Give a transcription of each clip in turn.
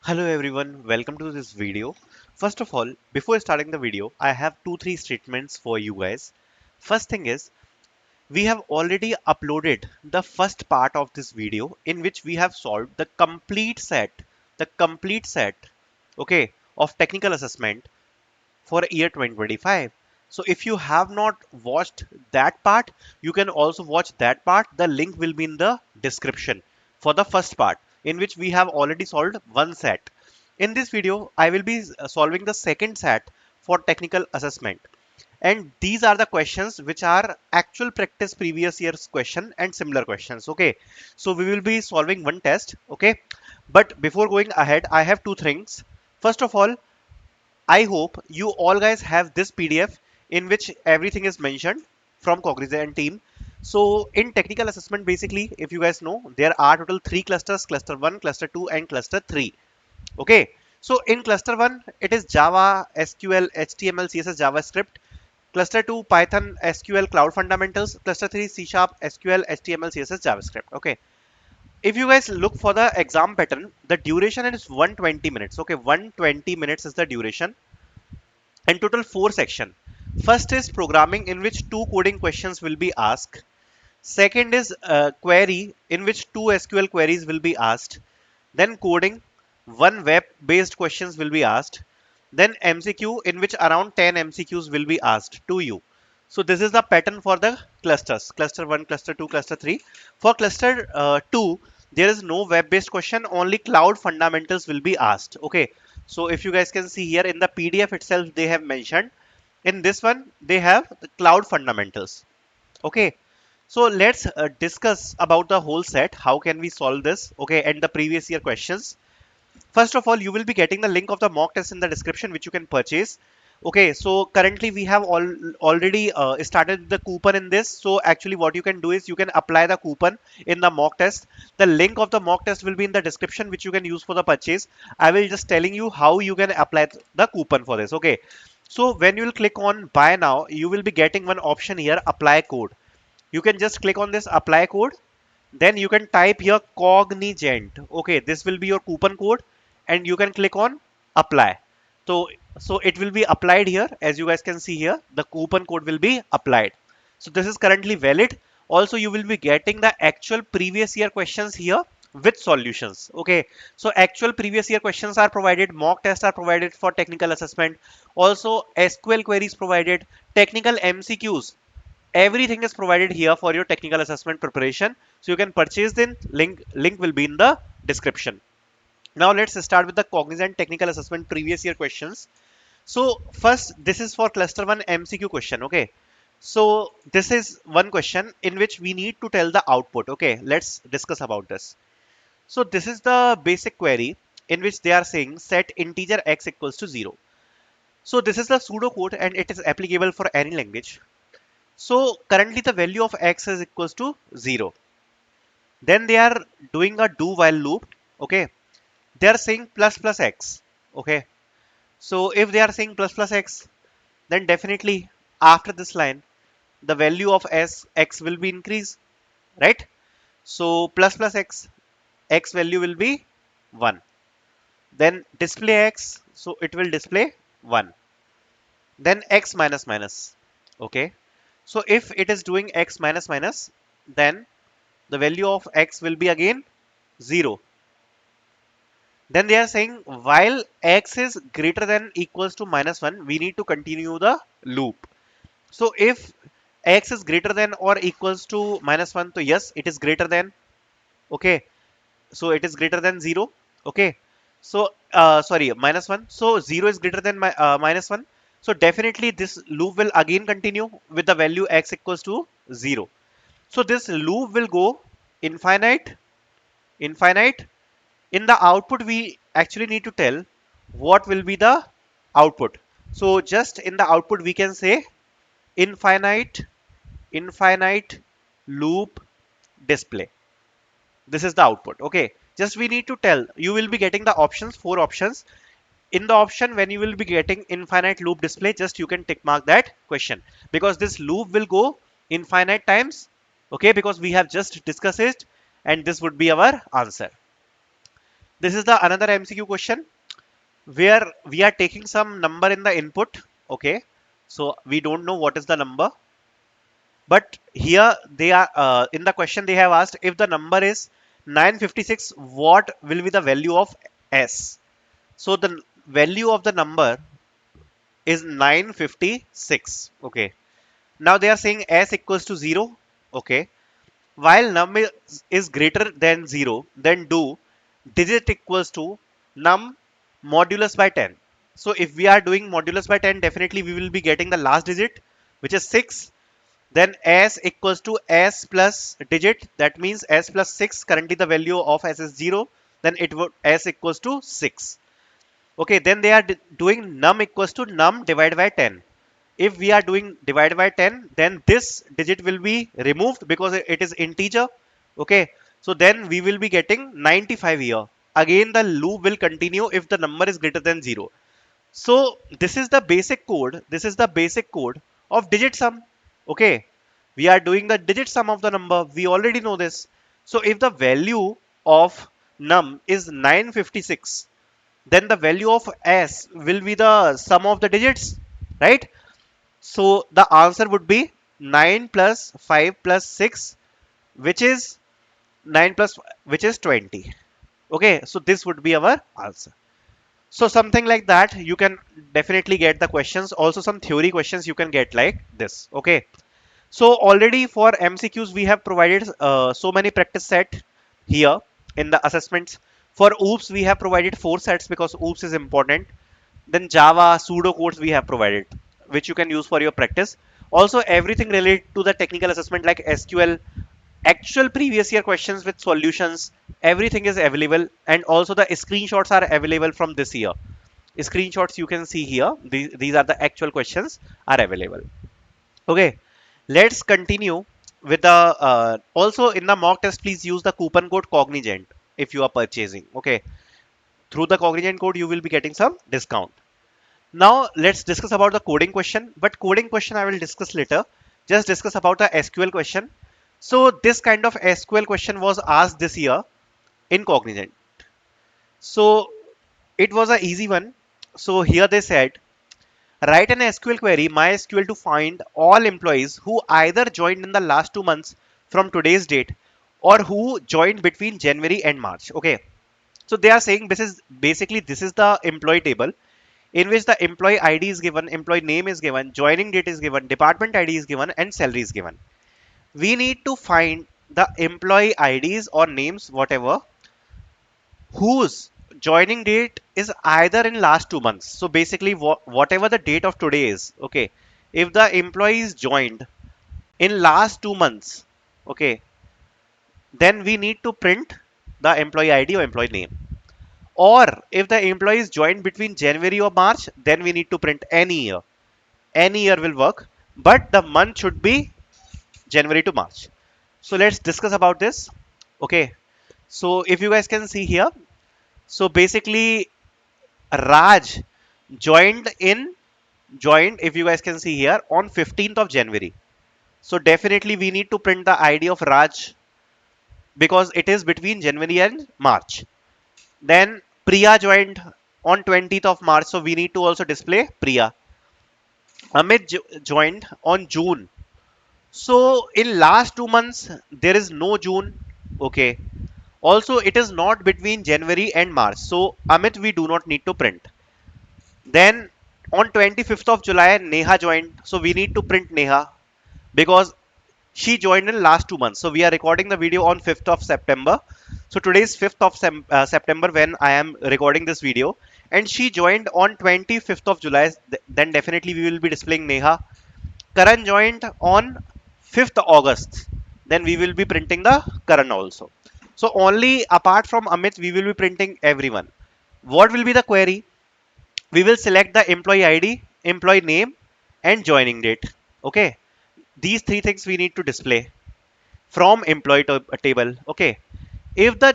Hello everyone, welcome to this video. First of all, before starting the video, I have 2-3 statements for you guys. First thing is, we have already uploaded the first part of this video in which we have solved the complete set, okay, of technical assessment for year 2025. So if you have not watched that part, you can also watch that part. The link will be in the description for the first part in which we have already solved one set. In this video, I will be solving the second set for technical assessment. And these are the questions which are actual practice previous year's question and similar questions. Okay. So we will be solving one test. Okay. But before going ahead, I have two things. First of all, I hope you all guys have this PDF in which everything is mentioned from Cognizant team. So in technical assessment, basically, if you guys know, there are total three clusters: cluster 1, cluster 2, and cluster 3. Okay. So in cluster 1, it is Java, SQL, HTML, CSS, JavaScript. Cluster 2, Python, SQL, Cloud Fundamentals. Cluster 3, C Sharp, SQL, HTML, CSS, JavaScript. Okay. If you guys look for the exam pattern, the duration is 120 minutes. Okay. 120 minutes is the duration and total four section. First is programming, in which two coding questions will be asked. Second is query, in which two SQL queries will be asked. Then coding, one web based questions will be asked. Then MCQ, in which around 10 MCQs will be asked to you. So this is the pattern for the clusters: cluster 1, cluster 2, cluster 3. For cluster 2, there is no web based question, only cloud fundamentals will be asked. Okay. So if you guys can see here in the PDF itself, they have mentioned. In this one, they have the cloud fundamentals. Okay. So let's discuss about the whole set. How can we solve this? Okay. And the previous year questions. First of all, you will be getting the link of the mock test in the description, which you can purchase. Okay, so currently we have already started the coupon in this. So actually what you can do is you can apply the coupon in the mock test. The link of the mock test will be in the description, which you can use for the purchase. I will just telling you how you can apply the coupon for this. Okay, so when you will click on buy now, you will be getting one option here, apply code. You can just click on this apply code. Then you can type here Cognizant. Okay, this will be your coupon code, and you can click on apply. So, so it will be applied here. As you guys can see here, the coupon code will be applied. So this is currently valid. Also, you will be getting the actual previous year questions here with solutions. Okay, so actual previous year questions are provided, mock tests are provided for technical assessment. Also, SQL queries provided, technical MCQs, everything is provided here for your technical assessment preparation. So you can purchase the link will be in the description. Now let's start with the Cognizant technical assessment previous year questions. So first, this is for cluster 1 MCQ question. Okay, so this is one question in which we need to tell the output. Okay, let's discuss about this. So this is the basic query in which they are saying set integer x equals to 0. So this is the pseudo code and it is applicable for any language. So currently the value of x is equals to 0. Then they are doing a do while loop. Okay. They are saying plus plus x. Okay. So if they are saying plus plus x, then definitely after this line, the value of x will be increased, right? So plus plus x value will be 1. Then display x, so it will display 1. Then x minus minus. Okay. So if it is doing x minus minus, then the value of x will be again 0. Then they are saying while x is greater than equals to minus 1, we need to continue the loop. So if x is greater than or equals to minus 1, so yes, it is greater than. Okay, so it is greater than 0. Okay, so sorry, minus 1. So 0 is greater than minus 1. So definitely this loop will again continue with the value x equals to 0. So this loop will go infinite, infinite. In the output, we actually need to tell what will be the output. So just in the output, we can say infinite, infinite loop display. This is the output. Okay. Just we need to tell, you will be getting the options, 4 options. In the option, when you will be getting infinite loop display, just you can tick mark that question, because this loop will go infinite times. Okay. Because we have just discussed it, and this would be our answer. This is the another MCQ question where we are taking some number in the input. Okay, so we don't know what is the number, but here they are in the question they have asked if the number is 956, what will be the value of s. So the value of the number is 956. Okay, now they are saying s equals to 0. Okay, while num is greater than 0, then do digit equals to num modulus by 10. So if we are doing modulus by 10, definitely we will be getting the last digit, which is 6. Then s equals to s plus digit. That means s plus 6. Currently the value of s is 0. Then it would s equals to 6. Okay, then they are doing num equals to num divided by 10. If we are doing divided by 10, then this digit will be removed because it is integer. Okay, so then we will be getting 95 here. Again the loop will continue if the number is greater than 0. So this is the basic code, this is the basic code of digit sum. Okay, we are doing the digit sum of the number, we already know this. So if the value of num is 956, then the value of s will be the sum of the digits, right? So the answer would be 9 plus 5 plus 6, which is 9 plus, which is 20. Okay, so this would be our answer. So something like that, you can definitely get the questions. Also some theory questions you can get like this. Okay, so already for MCQs, we have provided so many practice set here in the assessments. For OOPS, we have provided 4 sets because OOPS is important. Then Java, pseudo codes we have provided, which you can use for your practice. Also, everything related to the technical assessment like SQL, actual previous year questions with solutions, everything is available. And also the screenshots are available from this year. Screenshots you can see here. These are the actual questions are available. Okay, let's continue with the also in the mock test, please use the coupon code Cognizant if you are purchasing. Okay, through the Cognizant code, you will be getting some discount. Now let's discuss about the coding question, but coding question I will discuss later. Just discuss about the SQL question. So this kind of SQL question was asked this year in Cognizant. So it was an easy one. So here they said, write an SQL query MySQL to find all employees who either joined in the last 2 months from today's date or who joined between January and March. Okay. So they are saying this is basically this is the employee table in which the employee ID is given, employee name is given, joining date is given, department ID is given, and salary is given. We need to find the employee IDs or names, whatever, whose joining date is either in last 2 months. So basically, whatever the date of today is, okay, if the employee is joined in last 2 months, okay, then we need to print the employee ID or employee name. Or if the employee is joined between January or March, then we need to print any year. Any year will work, but the month should be January to March. So let's discuss about this. Okay, so if you guys can see here, so basically Raj joined if you guys can see here on 15th of January. So definitely we need to print the ID of Raj because it is between January and March. Then Priya joined on 20th of March, so we need to also display Priya. Amit joined on June. So in last 2 months, there is no June. Okay. Also, it is not between January and March. So Amit, we do not need to print. Then on 25th of July, Neha joined. So we need to print Neha because she joined in last 2 months. So we are recording the video on 5th of September. So today is 5th of September when I am recording this video. And she joined on 25th of July. Then definitely we will be displaying Neha. Karan joined on 5th August. Then we will be printing the Karan also. So only apart from Amit, we will be printing everyone. What will be the query? We will select the employee ID, employee name, and joining date. Okay. These 3 things we need to display from employee table. Okay. If the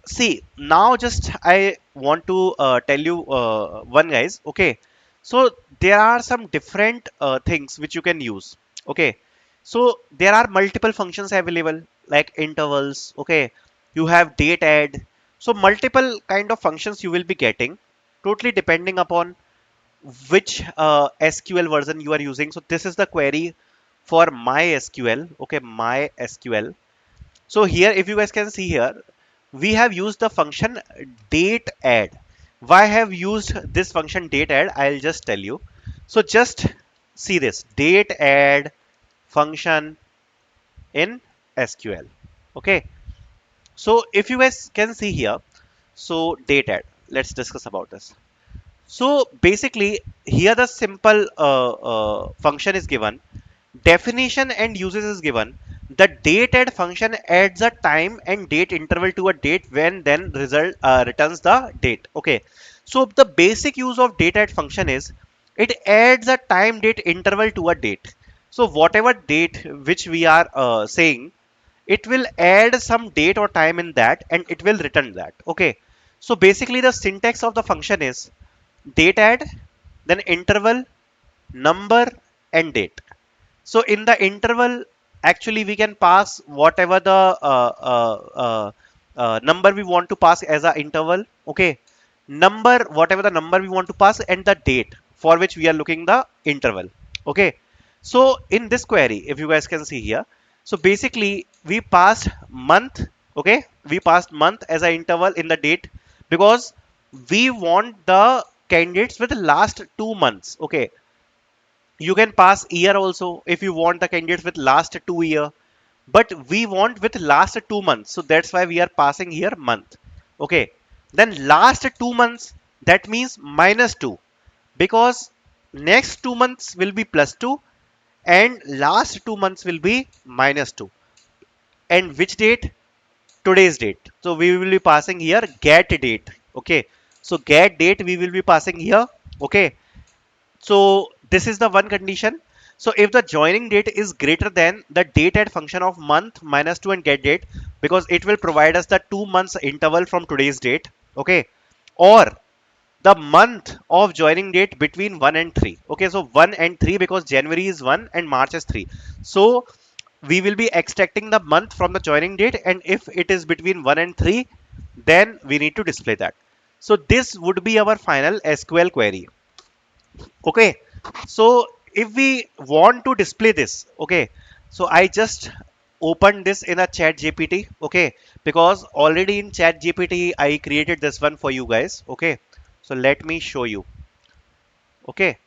see now just I want to tell you one guys. Okay. So there are some different things which you can use. Okay. So there are multiple functions available like intervals. Okay. You have date add, So multiple kind of functions you will be getting, totally depending upon which SQL version you are using. So this is the query for MySQL. Okay, MySQL. So here, if you guys can see here, we have used the function date add. Why have used this function date add? I'll just tell you. So just see this date add function in SQL. Okay. So if you guys can see here, so date add. Let's discuss about this. So basically, here the simple function is given, definition and uses is given. The date add function adds a time and date interval to a date when then result returns the date. Okay. So the basic use of date add function is it adds a time date interval to a date. So whatever date which we are saying, it will add some date or time in that and it will return that. Okay. So basically the syntax of the function is date add, then interval, number, and date. So in the interval, actually we can pass whatever the number we want to pass as a interval. Okay, number, whatever the number we want to pass, and the date for which we are looking the interval. Okay, so in this query, if you guys can see here, so basically we passed month. Okay, we passed month as an interval in the date because we want the candidates with the last 2 months. Okay, you can pass year also if you want the candidates with last 2 year, but we want with last 2 months, so that's why we are passing here month. Okay, then last 2 months, that means -2, because next 2 months will be +2 and last 2 months will be -2. And which date? Today's date. So we will be passing here get date. Okay, so get date we will be passing here. Okay, so this is the one condition. So if the joining date is greater than the date at function of month -2 and get date, because it will provide us the 2 months interval from today's date. Okay, or the month of joining date between 1 and 3. Okay, so 1 and 3 because January is 1 and March is 3. So we will be extracting the month from the joining date, and if it is between 1 and 3, then we need to display that. So this would be our final SQL query. Okay, so if we want to display this, okay, so I just opened this in a chat gpt. Okay, because already in chat gpt I created this one for you guys. Okay, so let me show you. Okay,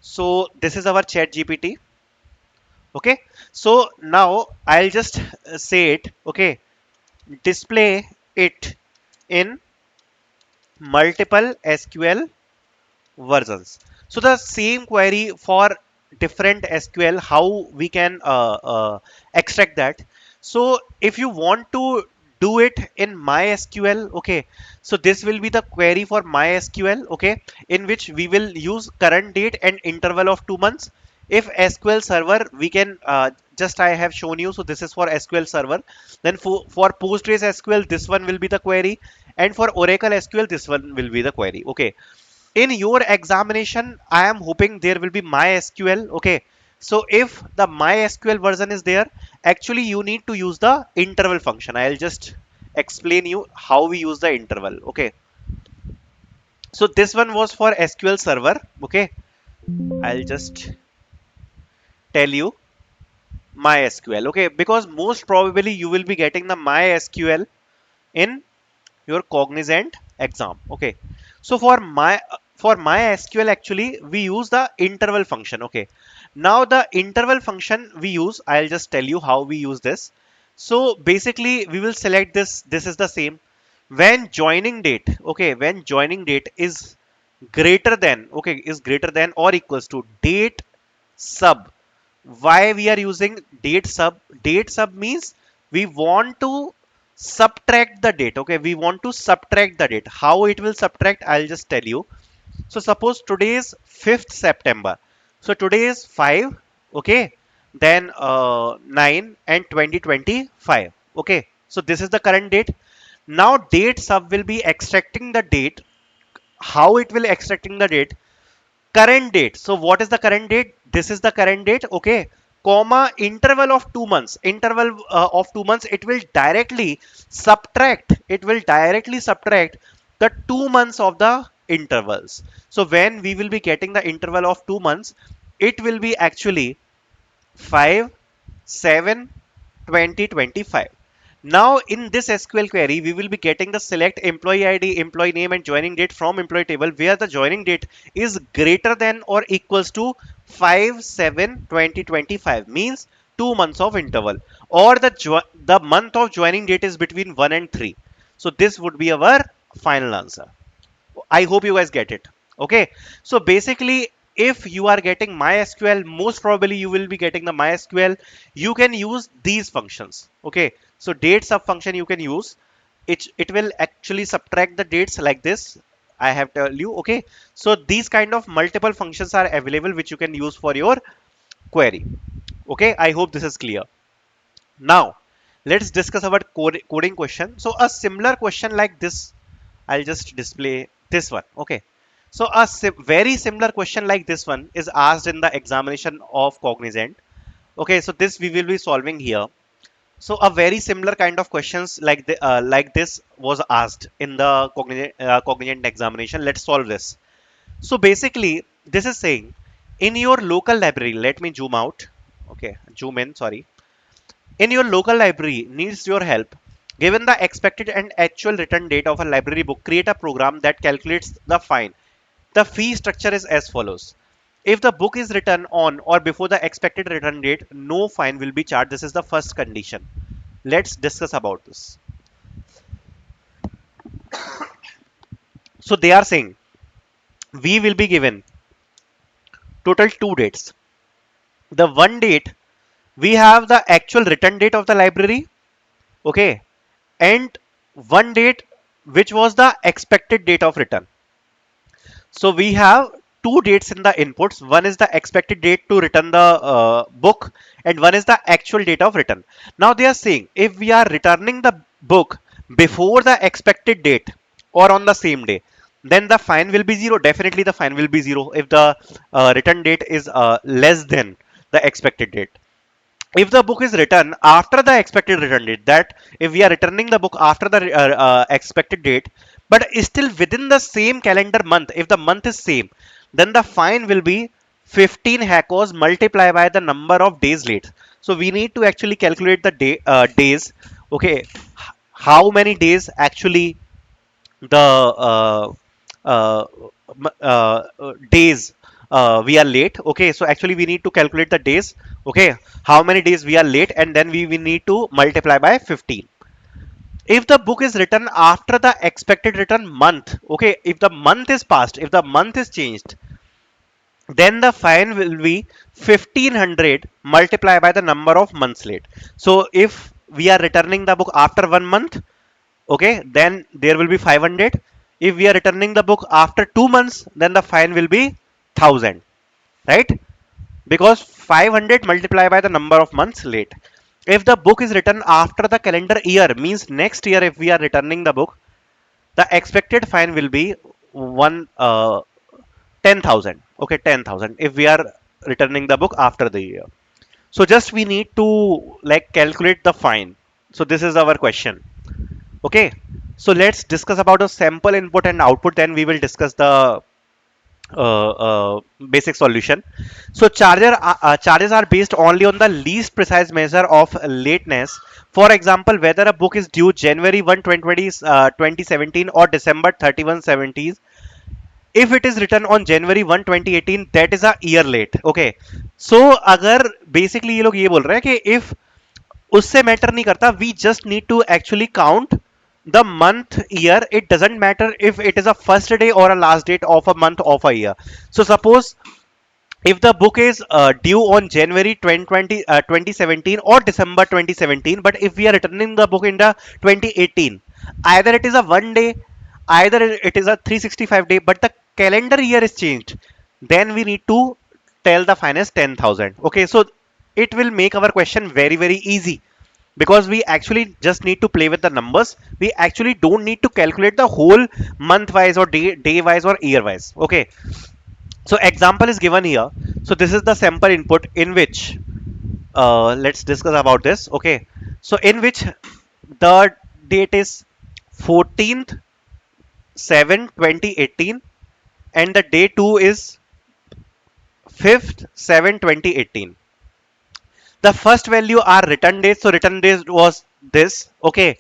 so this is our chat gpt. Okay, so now I'll just say it. Okay, display it in multiple SQL versions. So the same query for different SQL, how we can extract that. So if you want to do it in MySQL, okay, so this will be the query for MySQL, okay, in which we will use current date and interval of 2 months. If SQL Server, we can just I have shown you. So this is for SQL Server. Then for PostgreSQL, this one will be the query, and for Oracle SQL, this one will be the query. Okay, in your examination I am hoping there will be MySQL. Okay, so if the MySQL version is there, actually you need to use the interval function. I'll just explain you how we use the interval. Okay, so this one was for SQL Server. Okay, I'll just tell you MySQL. Okay, because most probably you will be getting the MySQL in your Cognizant exam. Okay, so for my SQL, actually we use the interval function. Okay, now the interval function we use, I'll just tell you how we use this. So basically we will select this is the same when joining date. Okay, when joining date is greater than, okay, is greater than or equals to date sub. Why we are using date sub? Date sub means we want to subtract the date. Okay, we want to subtract the date. How it will subtract, I'll just tell you. So suppose today is 5th September, so today is 5. Okay, then 9 and 2025. Okay, so this is the current date. Now date sub will be extracting the date. How it will extracting the date? Current date. So what is the current date? This is the current date. Okay, comma interval of 2 months, of 2 months, it will directly subtract the 2 months of the intervals. So when we will be getting the interval of 2 months, it will be actually 5, 7, 20, 25. Now in this SQL query, we will be getting the select employee ID, employee name and joining date from employee table, where the joining date is greater than or equals to 5, 7, 20, 25, means 2 months of interval, or the month of joining date is between 1 and 3. So this would be our final answer. I hope you guys get it. Okay. So basically, if you are getting MySQL, most probably you will be getting the MySQL. You can use these functions. Okay. So date sub function you can use. It will actually subtract the dates like this. I have told you. Okay. So these kind of multiple functions are available which you can use for your query. Okay. I hope this is clear. Now, let's discuss about coding question. So a similar question like this, I'll just display this one. Okay. So a very similar question like this one is asked in the examination of Cognizant. Okay. So this we will be solving here. So a very similar kind of questions like this was asked in the Cognizant examination. Let's solve this. So basically, this is saying in your local library. Let me zoom out. Okay, zoom in. Sorry. In your local library needs your help. Given the expected and actual return date of a library book, create a program that calculates the fine. The fee structure is as follows. If the book is written on or before the expected return date, no fine will be charged. This is the first condition. Let's discuss about this. So they are saying we will be given total two dates. The one date, we have the actual return date of the library. Okay. And one date which was the expected date of return. So we have two dates in the inputs. One is the expected date to return the book, and one is the actual date of return. Now they are saying if we are returning the book before the expected date or on the same day, then the fine will be zero. Definitely the fine will be zero if the return date is less than the expected date. If the book is written after the expected return date, that if we are returning the book after the expected date but still within the same calendar month, if the month is same, then the fine will be 15 hackos multiplied by the number of days late. So we need to actually calculate the days. Okay, how many days actually the uh, days we are late. Okay, so actually we need to calculate the days. Okay, how many days we are late, and then we need to multiply by 15. If the book is written after the expected return month, okay, if the month is passed, if the month is changed, then the fine will be 1500 multiplied by the number of months late. So if we are returning the book after 1 month, okay, then there will be 500. If we are returning the book after 2 months, then the fine will be 1000, right? Because 500 multiplied by the number of months late. If the book is written after the calendar year, means next year if we are returning the book, the expected fine will be one 10,000. Okay, 10,000 if we are returning the book after the year. So just we need to like calculate the fine. So this is our question. Okay, so let's discuss about a sample input and output, then we will discuss the basic solution. So charges are based only on the least precise measure of lateness. For example, whether a book is due January 1, 2017 or December 31, 17. If it is written on January 1, 2018, that is a year late. Okay. So अगर basically ये लोग ये बोल रहे हैं कि if उससे matter नहीं करता, we just need to actually count the month year. It doesn't matter if it is a first day or a last date of a month of a year. So suppose if the book is due on January 2020, 2017 or December 2017, but if we are returning the book in the 2018, either it is a 1 day, either it is a 365 day, but the calendar year is changed, then we need to tell the fine as 10,000. Okay, so it will make our question very very easy, because we actually just need to play with the numbers. We actually don't need to calculate the whole month wise or day wise or year wise. Okay, so example is given here. So this is the sample input in which let's discuss about this. Okay, so in which the date is 14th 7 2018, and the day 2 is 5th 7 2018. The first value are return dates, so return date was this. Okay,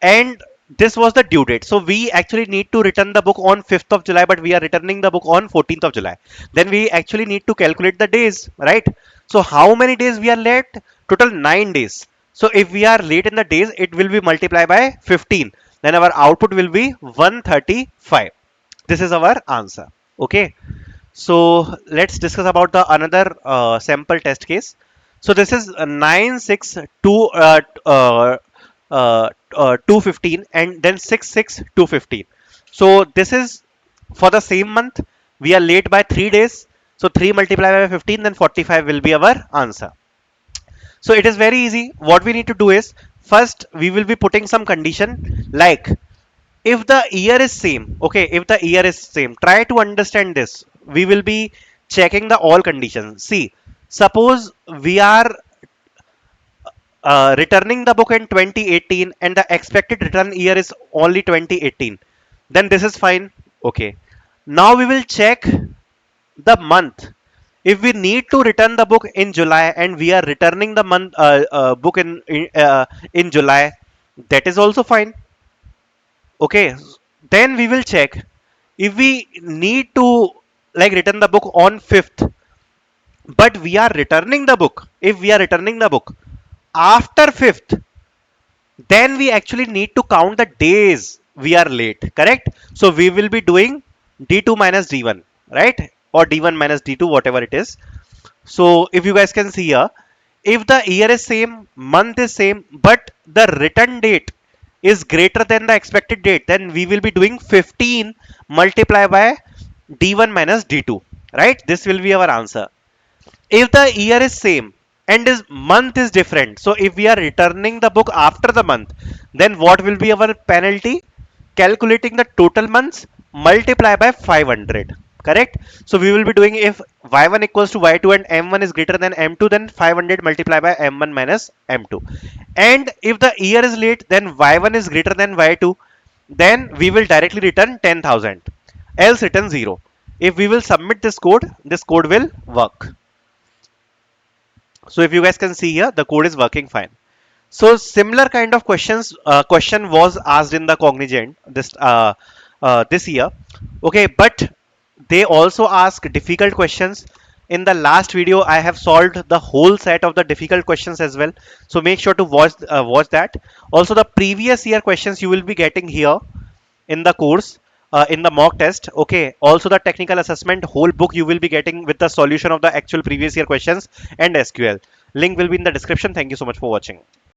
and this was the due date, so we actually need to return the book on 5th of July, but we are returning the book on 14th of July. Then we actually need to calculate the days, right? So how many days we are late? Total 9 days. So if we are late in the days, it will be multiplied by 15, then our output will be 135. This is our answer. Okay, so let's discuss about the another sample test case. So this is 962 215, and then 66215. So this is for the same month. We are late by 3 days. So 3 multiplied by 15, then 45 will be our answer. So it is very easy. What we need to do is, first we will be putting some condition like, if the year is same. Okay, if the year is same, try to understand this. We will be checking the all conditions. See, suppose we are returning the book in 2018 and the expected return year is only 2018, then this is fine. Okay, now we will check the month. If we need to return the book in July and we are returning the month book in July, that is also fine. Okay, then we will check if we need to like return the book on 5th, but we are returning the book. If we are returning the book after 5th, then we actually need to count the days we are late, correct? So we will be doing d2 minus d1, right? Or d1 minus d2, whatever it is. So if you guys can see here, if the year is same, month is same, but the return date is greater than the expected date, then we will be doing 15 multiplied by d1 minus d2, right? This will be our answer. If the year is same and is month is different, so if we are returning the book after the month, then what will be our penalty? Calculating the total months, multiply by 500, correct? So we will be doing, if y1 equals to y2 and m1 is greater than m2, then 500 multiply by m1 minus m2. And if the year is late, then y1 is greater than y2, then we will directly return 10,000, else return 0. If we will submit this code will work. So if you guys can see here, the code is working fine. So similar kind of question was asked in the Cognizant this year. Okay, but they also ask difficult questions. In the last video, I have solved the whole set of the difficult questions as well. So make sure to watch that. Also, the previous year questions you will be getting here in the course, in the mock test. Okay, also the technical assessment whole book you will be getting with the solution of the actual previous year questions and SQL. Link will be in the description. Thank you so much for watching.